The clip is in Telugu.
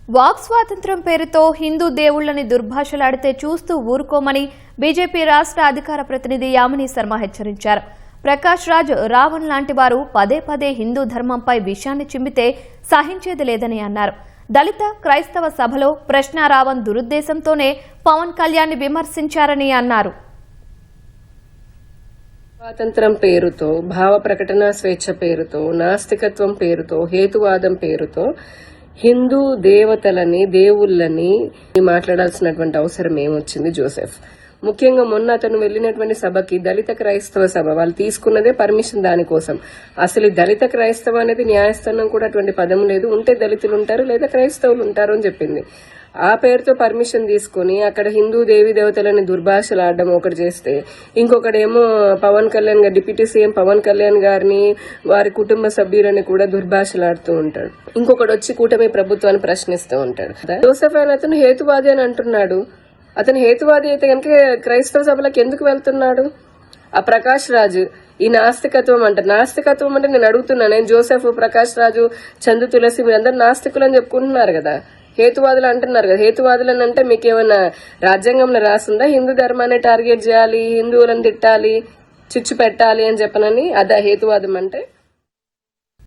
వాక్ స్వాతంత్ర్యం పేరుతో హిందూ దేవుళ్లని దుర్భాషలాడితే చూస్తూ ఊరుకోమని బీజేపీ రాష్ట్ర అధికార ప్రతినిధి యామిని శర్మ హెచ్చరించారు. ప్రకాష్ రాజ్, రావణ్ లాంటి వారు పదే పదే హిందూ ధర్మంపై విషయాన్ని చిమ్మితే సహించేది లేదని అన్నారు. దళిత క్రైస్తవ సభలో ప్రశ్న రావణ్ దురుద్దేశంతోనే పవన్ కళ్యాణ్ విమర్శించారని అన్నారు. స్వాతంత్రం పేరుతో, భావ ప్రకటన స్వేచ్ఛ పేరుతో, నాస్తికత్వం పేరుతో, హేతువాదం పేరుతో హిందూ దేవతలని, దేవుళ్ళని మాట్లాడాల్సినటువంటి అవసరం ఏమొచ్చింది జోసెఫ్? ముఖ్యంగా మొన్న అతను వెళ్లినటువంటి సభకి దళిత క్రైస్తవ సభ, వాళ్ళు తీసుకున్నదే పర్మిషన్ దానికోసం. అసలు దళిత క్రైస్తవ అనేది న్యాయస్థానం కూడా అటువంటి పదం లేదు. ఉంటే దళితులు ఉంటారు లేదా క్రైస్తవులు ఉంటారు అని చెప్పింది. ఆ పేరుతో పర్మిషన్ తీసుకుని అక్కడ హిందూ దేవి దేవతలని దుర్భాషలాడడం ఒకటి చేస్తే, ఇంకొకడేమో పవన్ కళ్యాణ్ గారు, డిప్యూటీ సీఎం పవన్ కళ్యాణ్ గారిని, వారి కుటుంబ సభ్యులని కూడా దుర్భాషలాడుతూ ఉంటాడు. ఇంకొకడు వచ్చి కూటమి ప్రభుత్వాన్ని ప్రశ్నిస్తూ ఉంటాడు. జోసెఫ్ అయిన అతను హేతువాది అని అంటున్నాడు. అతను హేతువాది అయితే కనుక క్రైస్తవ సభలకు ఎందుకు వెళ్తున్నాడు? ఆ ప్రకాష్ రాజు ఈ నాస్తికత్వం అంటారు. నాస్తికత్వం అంటే నేను అడుగుతున్నా, నేను జోసెఫ్, ప్రకాష్ రాజు, చందు తులసి మీరందరూ నాస్తికులు అని చెప్పుకుంటున్నారు కదా, హేతువాదులు అంటున్నారు కదా. హేతువాదులు అంటే మీకు ఏమన్నా రాజ్యాంగంలో రాసిందా హిందూ ధర్మాన్ని టార్గెట్ చేయాలి, హిందువులను తిట్టాలి, చిచ్చు పెట్టాలి అని చెప్పనని? అదా హేతువాదం అంటే?